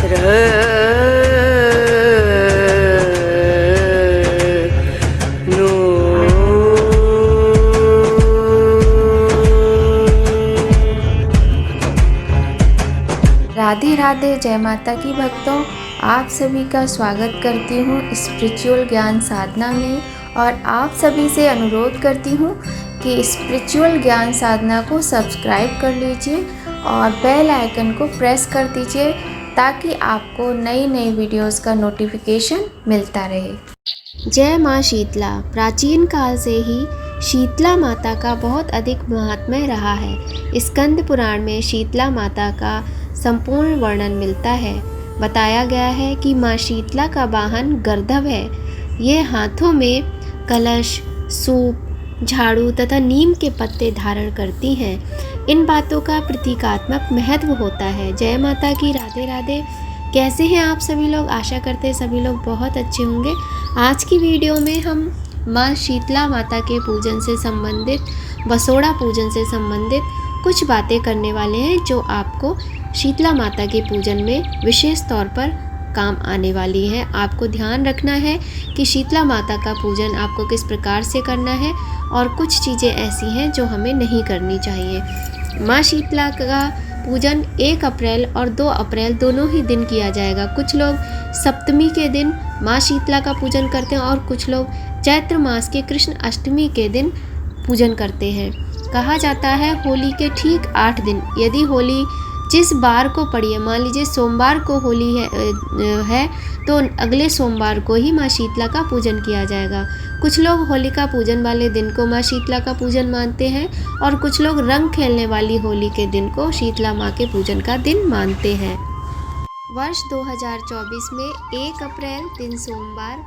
राधे राधे, जय माता की भक्तों। आप सभी का स्वागत करती हूँ स्पिरिचुअल ज्ञान साधना में, और आप सभी से अनुरोध करती हूँ कि स्पिरिचुअल ज्ञान साधना को सब्सक्राइब कर लीजिए और बेल आइकन को प्रेस कर दीजिए ताकि आपको नई नई वीडियोस का नोटिफिकेशन मिलता रहे। जय माँ शीतला। प्राचीन काल से ही शीतला माता का बहुत अधिक महात्म्य रहा है। स्कंद पुराण में शीतला माता का संपूर्ण वर्णन मिलता है। बताया गया है कि माँ शीतला का वाहन गर्दभ है। ये हाथों में कलश, सूप, झाड़ू तथा नीम के पत्ते धारण करती हैं। इन बातों का प्रतीकात्मक महत्व होता है। जय माता की। राधे राधे। कैसे हैं आप सभी लोग? आशा करते हैं सभी लोग बहुत अच्छे होंगे। आज की वीडियो में हम माँ शीतला माता के पूजन से संबंधित, बसोड़ा पूजन से संबंधित कुछ बातें करने वाले हैं जो आपको शीतला माता के पूजन में विशेष तौर पर काम आने वाली है। आपको ध्यान रखना है कि शीतला माता का पूजन आपको किस प्रकार से करना है, और कुछ चीज़ें ऐसी हैं जो हमें नहीं करनी चाहिए। माँ शीतला का पूजन 1 अप्रैल और 2 अप्रैल दोनों ही दिन किया जाएगा। कुछ लोग सप्तमी के दिन माँ शीतला का पूजन करते हैं और कुछ लोग चैत्र मास के कृष्ण अष्टमी के दिन पूजन करते हैं। कहा जाता है होली के ठीक 8 दिन, यदि होली जिस बार को पड़ी है, मान लीजिए सोमवार को होली है तो अगले सोमवार को ही माँ शीतला का पूजन किया जाएगा। कुछ लोग होलिका पूजन वाले दिन को माँ शीतला का पूजन मानते हैं और कुछ लोग रंग खेलने वाली होली के दिन को शीतला माँ के पूजन का दिन मानते हैं। वर्ष 2024 में 1 अप्रैल दिन सोमवार,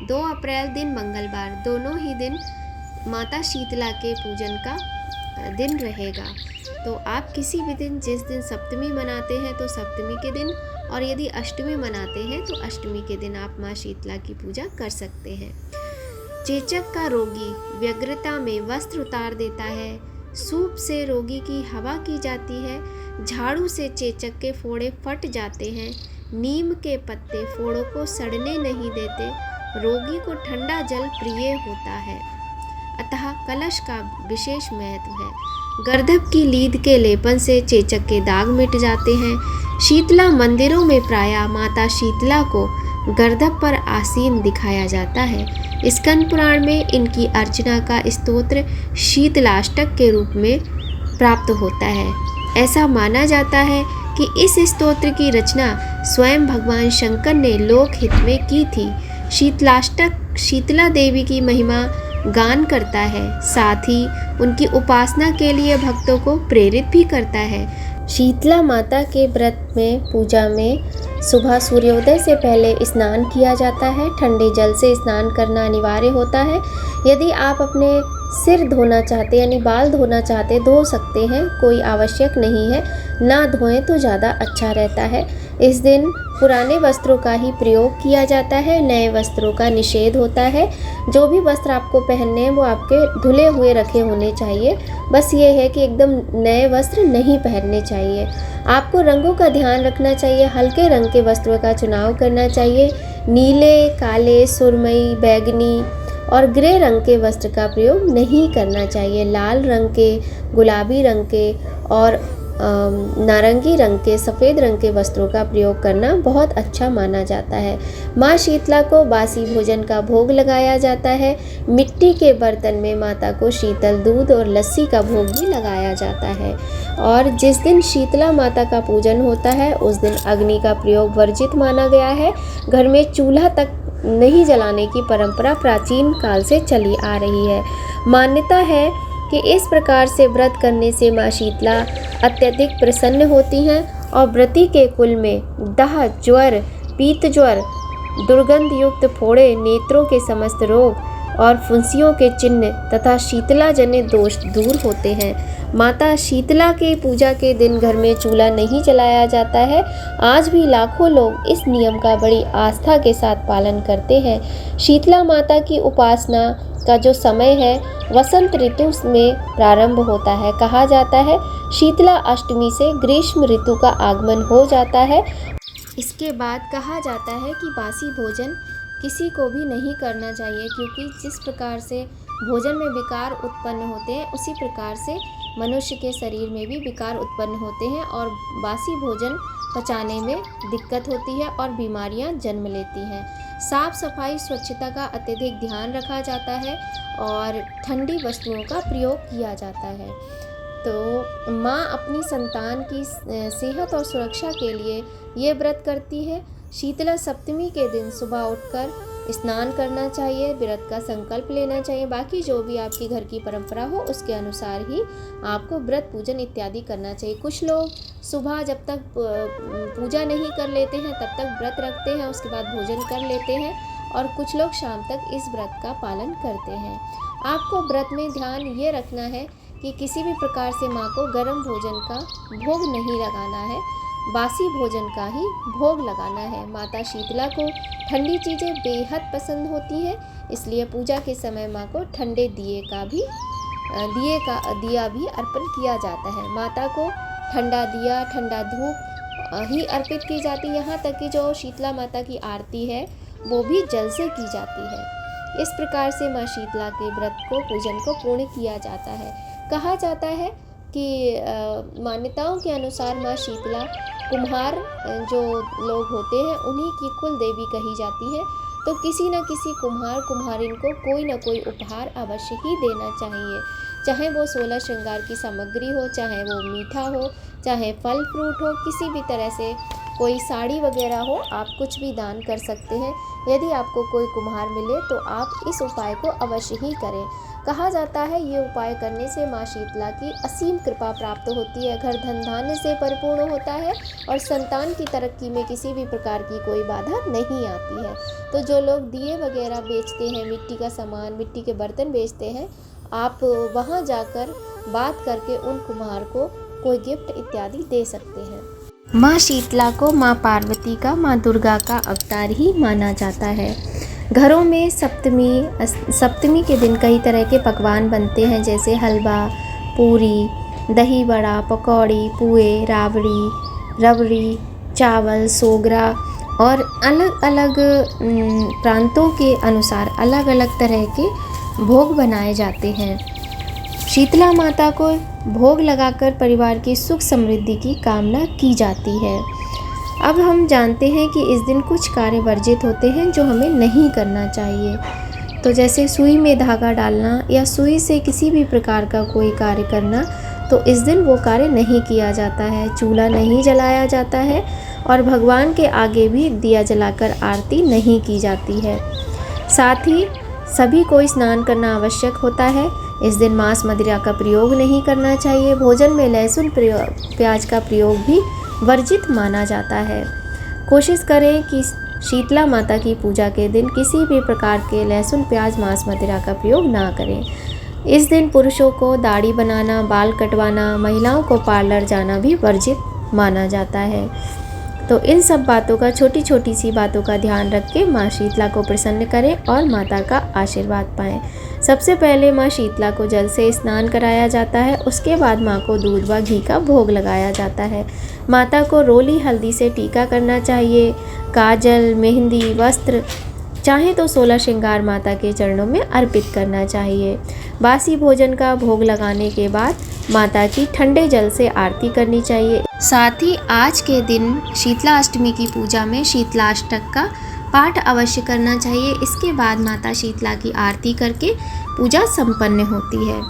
2 अप्रैल दिन मंगलवार, दोनों ही दिन माता शीतला के पूजन का दिन रहेगा। तो आप किसी भी दिन, जिस दिन सप्तमी मनाते हैं तो सप्तमी के दिन, और यदि अष्टमी मनाते हैं तो अष्टमी के दिन आप माँ शीतला की पूजा कर सकते हैं। चेचक का रोगी व्यग्रता में वस्त्र उतार देता है। सूप से रोगी की हवा की जाती है। झाड़ू से चेचक के फोड़े फट जाते हैं। नीम के पत्ते फोड़ों को सड़ने नहीं देते। रोगी को ठंडा जल प्रिय होता है, अतः कलश का विशेष महत्व है। गर्दभ की लीद के लेपन से चेचक के दाग मिट जाते हैं। शीतला मंदिरों में प्रायः माता शीतला को गर्दभ पर आसीन दिखाया जाता है। स्कंद पुराण में इनकी अर्चना का स्तोत्र शीतलाष्टक के रूप में प्राप्त होता है। ऐसा माना जाता है कि इस स्तोत्र की रचना स्वयं भगवान शंकर ने लोकहित में की थी। शीतलाष्टक शीतला देवी की महिमा गान करता है, साथ ही उनकी उपासना के लिए भक्तों को प्रेरित भी करता है। शीतला माता के व्रत में पूजा में सुबह सूर्योदय से पहले स्नान किया जाता है। ठंडे जल से स्नान करना अनिवार्य होता है। यदि आप अपने सिर धोना चाहते यानी बाल धोना चाहते धो सकते हैं, कोई आवश्यक नहीं है। ना धोएं तो ज़्यादा अच्छा रहता है। इस दिन पुराने वस्त्रों का ही प्रयोग किया जाता है, नए वस्त्रों का निषेध होता है। जो भी वस्त्र आपको पहनने हैं वो आपके धुले हुए रखे होने चाहिए। बस ये है कि एकदम नए वस्त्र नहीं पहनने चाहिए। आपको रंगों का ध्यान रखना चाहिए। हल्के रंग के वस्त्रों का चुनाव करना चाहिए। नीले, काले, सुरमई, बैगनी और ग्रे रंग के वस्त्र का प्रयोग नहीं करना चाहिए। लाल रंग के, गुलाबी रंग के और नारंगी रंग के, सफ़ेद रंग के वस्त्रों का प्रयोग करना बहुत अच्छा माना जाता है। माँ शीतला को बासी भोजन का भोग लगाया जाता है। मिट्टी के बर्तन में माता को शीतल दूध और लस्सी का भोग भी लगाया जाता है। और जिस दिन शीतला माता का पूजन होता है उस दिन अग्नि का प्रयोग वर्जित माना गया है। घर में चूल्हा तक नहीं जलाने की परंपरा प्राचीन काल से चली आ रही है। मान्यता है कि इस प्रकार से व्रत करने से माँ शीतला अत्यधिक प्रसन्न होती हैं और व्रती के कुल में दाह, ज्वर, पीत ज्वर, दुर्गंध युक्त फोड़े, नेत्रों के समस्त रोग और फुंसियों के चिन्ह तथा शीतला जन्य दोष दूर होते हैं। माता शीतला के पूजा के दिन घर में चूल्हा नहीं जलाया जाता है। आज भी लाखों लोग इस नियम का बड़ी आस्था के साथ पालन करते हैं। शीतला माता की उपासना का जो समय है वसंत ऋतु में प्रारंभ होता है। कहा जाता है शीतला अष्टमी से ग्रीष्म ऋतु का आगमन हो जाता है इसके बाद कहा जाता है कि बासी भोजन किसी को भी नहीं करना चाहिए, क्योंकि जिस प्रकार से भोजन में विकार उत्पन्न होते हैं उसी प्रकार से मनुष्य के शरीर में भी विकार उत्पन्न होते हैं और बासी भोजन पचाने में दिक्कत होती है और बीमारियां जन्म लेती हैं। साफ सफाई स्वच्छता का अत्यधिक ध्यान रखा जाता है और ठंडी वस्तुओं का प्रयोग किया जाता है। तो माँ अपनी संतान की सेहत और सुरक्षा के लिए ये व्रत करती है। शीतला सप्तमी के दिन सुबह उठकर स्नान करना चाहिए, व्रत का संकल्प लेना चाहिए। बाकी जो भी आपके घर की परंपरा हो उसके अनुसार ही आपको व्रत पूजन इत्यादि करना चाहिए। कुछ लोग सुबह जब तक पूजा नहीं कर लेते हैं तब तक व्रत रखते हैं, उसके बाद भोजन कर लेते हैं, और कुछ लोग शाम तक इस व्रत का पालन करते हैं। आपको व्रत में ध्यान ये रखना है कि किसी भी प्रकार से माँ को गर्म भोजन का भोग नहीं लगाना है, बासी भोजन का ही भोग लगाना है। माता शीतला को ठंडी चीज़ें बेहद पसंद होती हैं, इसलिए पूजा के समय माँ को ठंडे दिया भी अर्पण किया जाता है। माता को ठंडा दिया, ठंडा धूप ही अर्पित की जाती है। यहाँ तक कि जो शीतला माता की आरती है वो भी जल से की जाती है। इस प्रकार से माँ शीतला के व्रत को पूजन को पूर्ण किया जाता है। कहा जाता है कि मान्यताओं के अनुसार माँ शीतला कुम्हार जो लोग होते हैं उन्हीं की कुल देवी कही जाती है। तो किसी न किसी कुम्हार कुम्हारिन को कोई न कोई उपहार अवश्य ही देना चाहिए, चाहे वो 16 श्रृंगार की सामग्री हो, चाहे वो मीठा हो, चाहे फल फ्रूट हो, किसी भी तरह से कोई साड़ी वगैरह हो, आप कुछ भी दान कर सकते हैं। यदि आपको कोई कुम्हार मिले तो आप इस उपाय को अवश्य ही करें। कहा जाता है ये उपाय करने से माँ शीतला की असीम कृपा प्राप्त होती है, घर धन धान्य से परिपूर्ण होता है और संतान की तरक्की में किसी भी प्रकार की कोई बाधा नहीं आती है। तो जो लोग दिए वगैरह बेचते हैं, मिट्टी का सामान, मिट्टी के बर्तन बेचते हैं, आप वहाँ जाकर बात करके उन कुम्हार को कोई गिफ्ट इत्यादि दे सकते हैं। माँ शीतला को माँ पार्वती का, माँ दुर्गा का अवतार ही माना जाता है। घरों में सप्तमी के दिन कई तरह के पकवान बनते हैं, जैसे हलवा, पूरी, दही बड़ा, पकौड़ी, पुए, रबड़ी, चावल, सोगरा और अलग अलग प्रांतों के अनुसार अलग अलग तरह के भोग बनाए जाते हैं। शीतला माता को भोग लगाकर परिवार की सुख समृद्धि की कामना की जाती है। अब हम जानते हैं कि इस दिन कुछ कार्य वर्जित होते हैं जो हमें नहीं करना चाहिए। तो जैसे सुई में धागा डालना या सुई से किसी भी प्रकार का कोई कार्य करना, तो इस दिन वो कार्य नहीं किया जाता है। चूल्हा नहीं जलाया जाता है और भगवान के आगे भी दिया जलाकर आरती नहीं की जाती है। साथ ही सभी को स्नान करना आवश्यक होता है। इस दिन मांस मदिरा का प्रयोग नहीं करना चाहिए। भोजन में लहसुन प्याज का प्रयोग भी वर्जित माना जाता है। कोशिश करें कि शीतला माता की पूजा के दिन किसी भी प्रकार के लहसुन प्याज मांस मदिरा का प्रयोग ना करें। इस दिन पुरुषों को दाढ़ी बनाना, बाल कटवाना, महिलाओं को पार्लर जाना भी वर्जित माना जाता है। तो इन सब बातों का, छोटी छोटी सी बातों का ध्यान रख के माँ शीतला को प्रसन्न करें और माता का आशीर्वाद पाएं। सबसे पहले माँ शीतला को जल से स्नान कराया जाता है, उसके बाद माँ को दूध व घी का भोग लगाया जाता है। माता को रोली हल्दी से टीका करना चाहिए। काजल, मेहंदी, वस्त्र, चाहे तो 16 श्रृंगार माता के चरणों में अर्पित करना चाहिए। बासी भोजन का भोग लगाने के बाद माता की ठंडे जल से आरती करनी चाहिए। साथ ही आज के दिन शीतला अष्टमी की पूजा में शीतलाष्टक का पाठ अवश्य करना चाहिए। इसके बाद माता शीतला की आरती करके पूजा संपन्न होती है।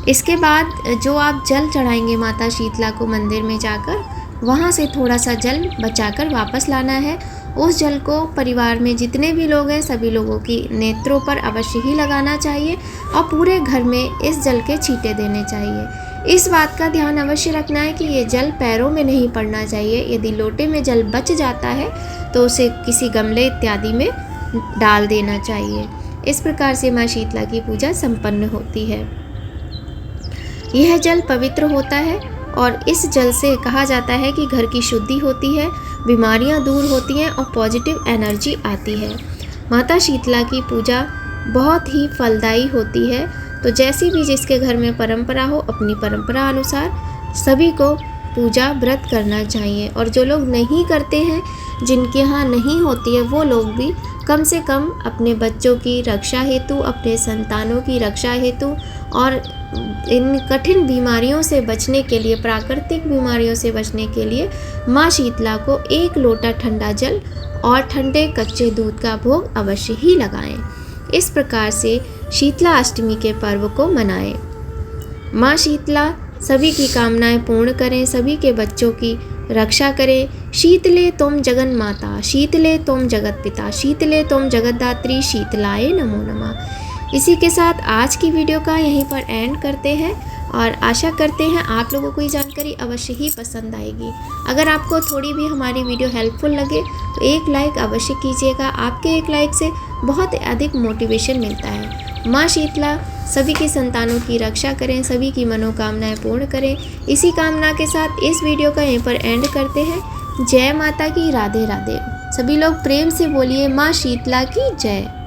इसके बाद जो आप जल चढ़ाएंगे माता शीतला को मंदिर में जाकर, वहाँ से थोड़ा सा जल बचाकर वापस लाना है। उस जल को परिवार में जितने भी लोग हैं सभी लोगों की नेत्रों पर अवश्य ही लगाना चाहिए और पूरे घर में इस जल के छींटे देने चाहिए। इस बात का ध्यान अवश्य रखना है कि ये जल पैरों में नहीं पड़ना चाहिए। यदि लोटे में जल बच जाता है तो उसे किसी गमले इत्यादि में डाल देना चाहिए। इस प्रकार से माँ शीतला की पूजा संपन्न होती है। यह जल पवित्र होता है और इस जल से कहा जाता है कि घर की शुद्धि होती है, बीमारियां दूर होती हैं और पॉजिटिव एनर्जी आती है। माता शीतला की पूजा बहुत ही फलदायी होती है। तो जैसी भी जिसके घर में परंपरा हो, अपनी परंपरा अनुसार सभी को पूजा व्रत करना चाहिए। और जो लोग नहीं करते हैं जिनके यहाँ नहीं होती है वो लोग भी कम से कम अपने बच्चों की रक्षा हेतु, अपने संतानों की रक्षा हेतु और इन कठिन बीमारियों से बचने के लिए, प्राकृतिक बीमारियों से बचने के लिए माँ शीतला को 1 लोटा ठंडा जल और ठंडे कच्चे दूध का भोग अवश्य ही लगाएं। इस प्रकार से शीतला अष्टमी के पर्व को मनाएं। माँ शीतला सभी की कामनाएं पूर्ण करें, सभी के बच्चों की रक्षा करें। शीतले तुम जगन माता, शीतले तुम जगत पिता, शीतले तुम जगतदात्री, शीतलाय नमो नमः। इसी के साथ आज की वीडियो का यहीं पर एंड करते हैं और आशा करते हैं आप लोगों को ये जानकारी अवश्य ही पसंद आएगी। अगर आपको थोड़ी भी हमारी वीडियो हेल्पफुल लगे तो एक लाइक अवश्य कीजिएगा। आपके एक लाइक से बहुत अधिक मोटिवेशन मिलता है। माँ शीतला सभी के संतानों की रक्षा करें, सभी की मनोकामनाएं पूर्ण करें। इसी कामना के साथ इस वीडियो का यहीं पर एंड करते हैं। जय माता की, राधे राधे। सभी लोग प्रेम से बोलिए माँ शीतला की जय।